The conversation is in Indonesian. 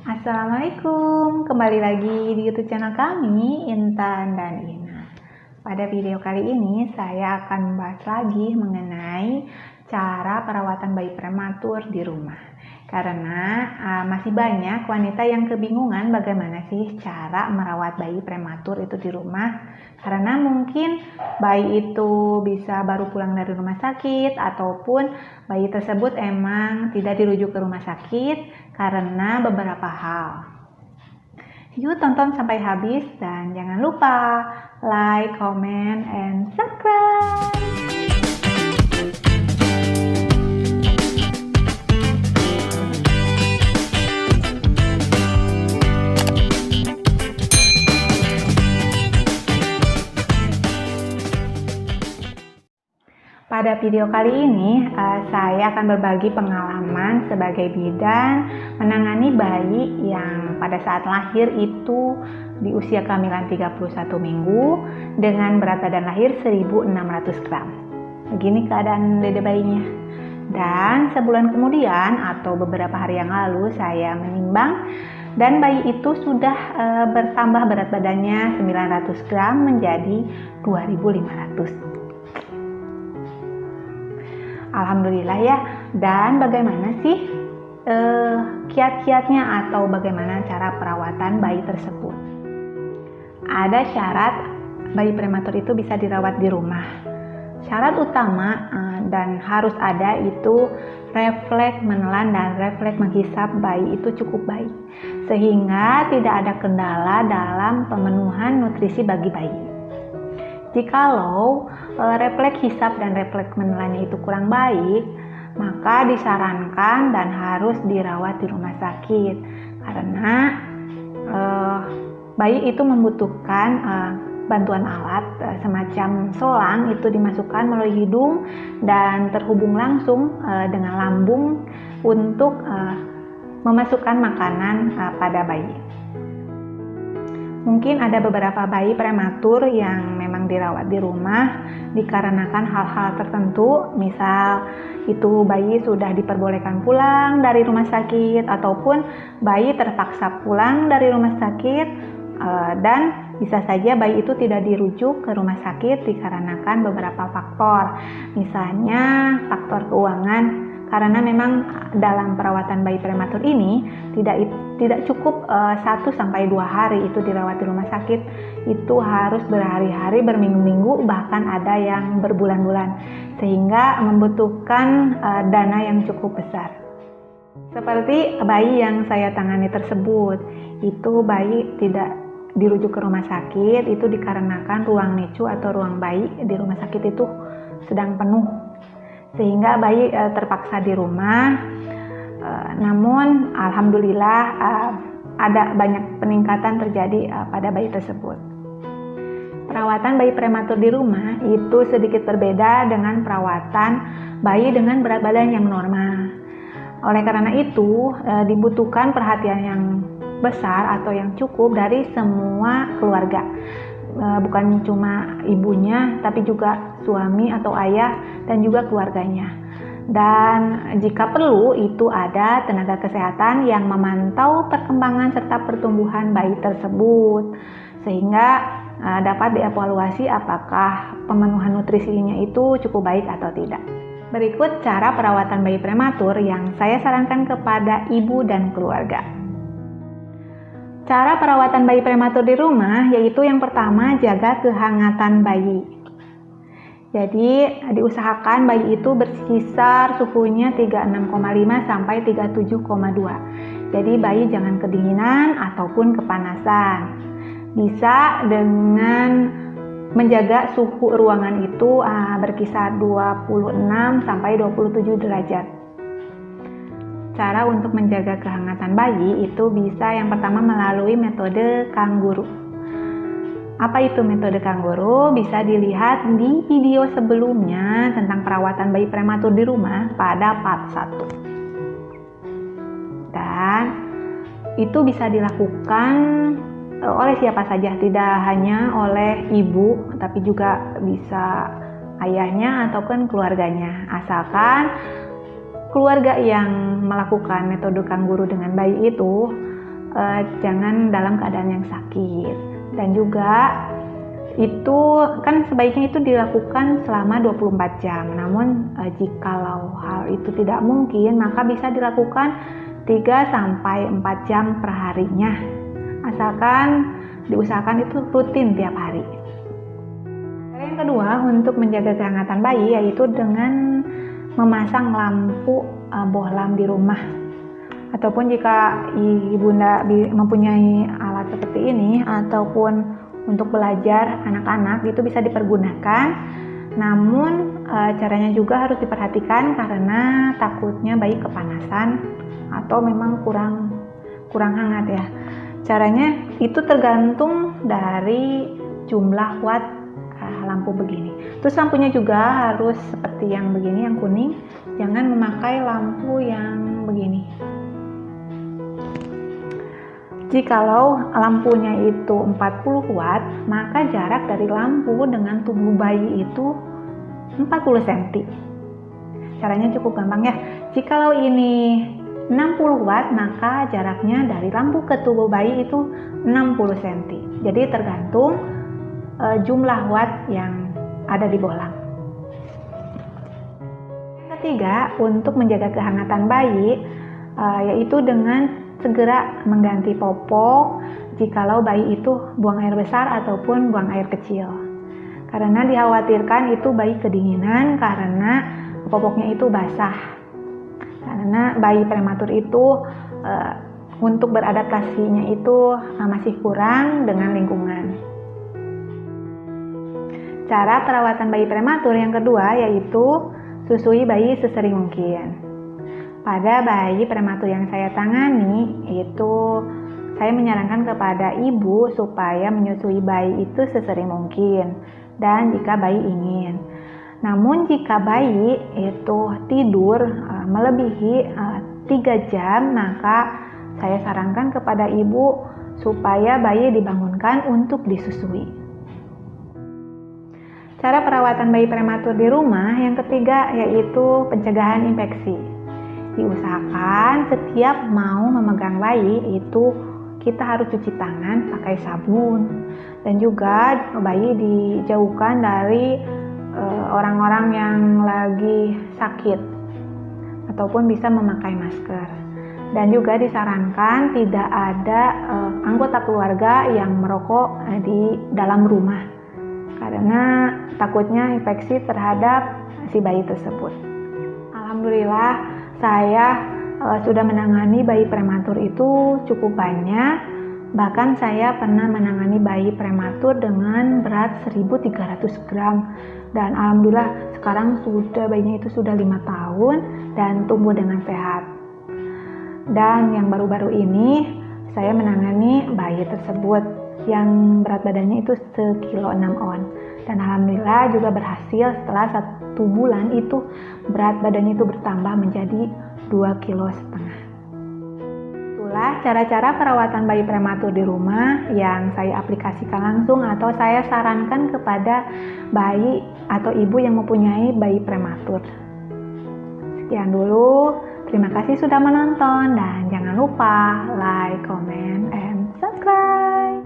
Assalamualaikum, kembali lagi di YouTube channel kami, Intan dan Ina. Pada video kali ini saya akan membahas lagi mengenai cara perawatan bayi prematur di rumah. Karena masih banyak wanita yang kebingungan bagaimana sih cara merawat bayi prematur itu di rumah. Karena mungkin bayi itu bisa baru pulang dari rumah sakit ataupun bayi tersebut emang tidak dirujuk ke rumah sakit karena beberapa hal. Yuk tonton sampai habis dan jangan lupa like, comment, and subscribe. Pada video kali ini, saya akan berbagi pengalaman sebagai bidan menangani bayi yang pada saat lahir itu di usia kehamilan 31 minggu dengan berat badan lahir 1.600 gram. Begini keadaan dede bayinya. Dan sebulan kemudian atau beberapa hari yang lalu saya menimbang dan bayi itu sudah bertambah berat badannya 900 gram menjadi 2.500. Alhamdulillah ya. Dan bagaimana sih kiat-kiatnya atau bagaimana cara perawatan bayi tersebut? Ada syarat bayi prematur itu bisa dirawat di rumah. Syarat utama dan harus ada itu refleks menelan dan refleks menghisap bayi itu cukup baik, sehingga tidak ada kendala dalam pemenuhan nutrisi bagi bayi. Jikalau refleks hisap dan refleks menelannya itu kurang baik, maka disarankan dan harus dirawat di rumah sakit karena bayi itu membutuhkan bantuan alat semacam selang itu dimasukkan melalui hidung dan terhubung langsung dengan lambung untuk memasukkan makanan pada bayi. Mungkin ada beberapa bayi prematur yang memang dirawat di rumah dikarenakan hal-hal tertentu, misal itu bayi sudah diperbolehkan pulang dari rumah sakit ataupun bayi terpaksa pulang dari rumah sakit dan bisa saja bayi itu tidak dirujuk ke rumah sakit dikarenakan beberapa faktor, misalnya faktor keuangan. Karena memang dalam perawatan bayi prematur ini tidak cukup 1-2 hari itu dirawat di rumah sakit, itu harus berhari-hari, berminggu-minggu, bahkan ada yang berbulan-bulan, sehingga membutuhkan dana yang cukup besar. Seperti bayi yang saya tangani tersebut, itu bayi tidak dirujuk ke rumah sakit, itu dikarenakan ruang NICU atau ruang bayi di rumah sakit itu sedang penuh, sehingga bayi terpaksa di rumah. Namun alhamdulillah ada banyak peningkatan terjadi pada bayi tersebut. Perawatan bayi prematur di rumah itu sedikit berbeda dengan perawatan bayi dengan berat badan yang normal. Oleh karena itu dibutuhkan perhatian yang besar atau yang cukup dari semua keluarga. Bukan cuma ibunya, tapi juga suami atau ayah dan juga keluarganya. Dan jika perlu itu ada tenaga kesehatan yang memantau perkembangan serta pertumbuhan bayi tersebut, sehingga dapat dievaluasi apakah pemenuhan nutrisinya itu cukup baik atau tidak. Berikut cara perawatan bayi prematur yang saya sarankan kepada ibu dan keluarga. Cara perawatan bayi prematur di rumah yaitu yang pertama, jaga kehangatan bayi. Jadi diusahakan bayi itu berkisar suhunya 36,5 sampai 37,2. Jadi bayi jangan kedinginan ataupun kepanasan. Bisa dengan menjaga suhu ruangan itu berkisar 26 sampai 27 derajat. Cara untuk menjaga kehangatan bayi itu bisa yang pertama melalui metode kangguru. Apa itu metode kangguru? Bisa dilihat di video sebelumnya tentang perawatan bayi prematur di rumah pada part 1. Dan itu bisa dilakukan oleh siapa saja, tidak hanya oleh ibu, tapi juga bisa ayahnya ataupun keluarganya, asalkan keluarga yang melakukan metode kangguru dengan bayi itu jangan dalam keadaan yang sakit. Dan juga itu kan sebaiknya itu dilakukan selama 24 jam. Namun jikalau hal itu tidak mungkin, maka bisa dilakukan 3-4 jam per harinya. Asalkan diusahakan itu rutin tiap hari. Cara yang kedua untuk menjaga kehangatan bayi yaitu dengan memasang lampu bohlam di rumah. Ataupun jika ibunda mempunyai alat seperti ini ataupun untuk belajar anak-anak itu bisa dipergunakan. Namun caranya juga harus diperhatikan karena takutnya bayi kepanasan atau memang kurang hangat ya. Caranya itu tergantung dari jumlah watt lampu begini. Terus lampunya juga harus seperti yang begini, yang kuning. Jangan memakai lampu yang begini. Jikalau lampunya itu 40 watt, maka jarak dari lampu dengan tubuh bayi itu 40 cm. Caranya cukup gampang ya. Jikalau ini 60 watt, maka jaraknya dari lampu ke tubuh bayi itu 60 cm. Jadi tergantung jumlah watt yang ada di bohlam. Yang ketiga, untuk menjaga kehangatan bayi yaitu dengan segera mengganti popok jikalau bayi itu buang air besar ataupun buang air kecil. Karena dikhawatirkan itu bayi kedinginan karena popoknya itu basah. Karena bayi prematur itu untuk beradaptasinya itu masih kurang dengan lingkungan. Cara perawatan bayi prematur yang kedua yaitu susui bayi sesering mungkin. Pada bayi prematur yang saya tangani, itu saya menyarankan kepada ibu supaya menyusui bayi itu sesering mungkin dan jika bayi ingin. Namun jika bayi itu tidur melebihi 3 jam, maka saya sarankan kepada ibu supaya bayi dibangunkan untuk disusui. Cara perawatan bayi prematur di rumah yang ketiga yaitu pencegahan infeksi. Diusahakan setiap mau memegang bayi itu kita harus cuci tangan pakai sabun dan juga bayi dijauhkan dari orang-orang yang lagi sakit ataupun bisa memakai masker. Dan juga disarankan tidak ada anggota keluarga yang merokok di dalam rumah karena takutnya infeksi terhadap si bayi tersebut. Alhamdulillah saya sudah menangani bayi prematur itu cukup banyak. Bahkan saya pernah menangani bayi prematur dengan berat 1.300 gram. Dan alhamdulillah sekarang bayinya itu sudah 5 tahun dan tumbuh dengan sehat. Dan yang baru-baru ini saya menangani bayi tersebut yang berat badannya itu 1,6 kg. Dan alhamdulillah juga berhasil setelah 1 bulan itu berat badannya itu bertambah menjadi 2,5 kg. Itulah cara-cara perawatan bayi prematur di rumah yang saya aplikasikan langsung atau saya sarankan kepada bayi atau ibu yang mempunyai bayi prematur. Sekian dulu, terima kasih sudah menonton dan jangan lupa like, comment, and subscribe.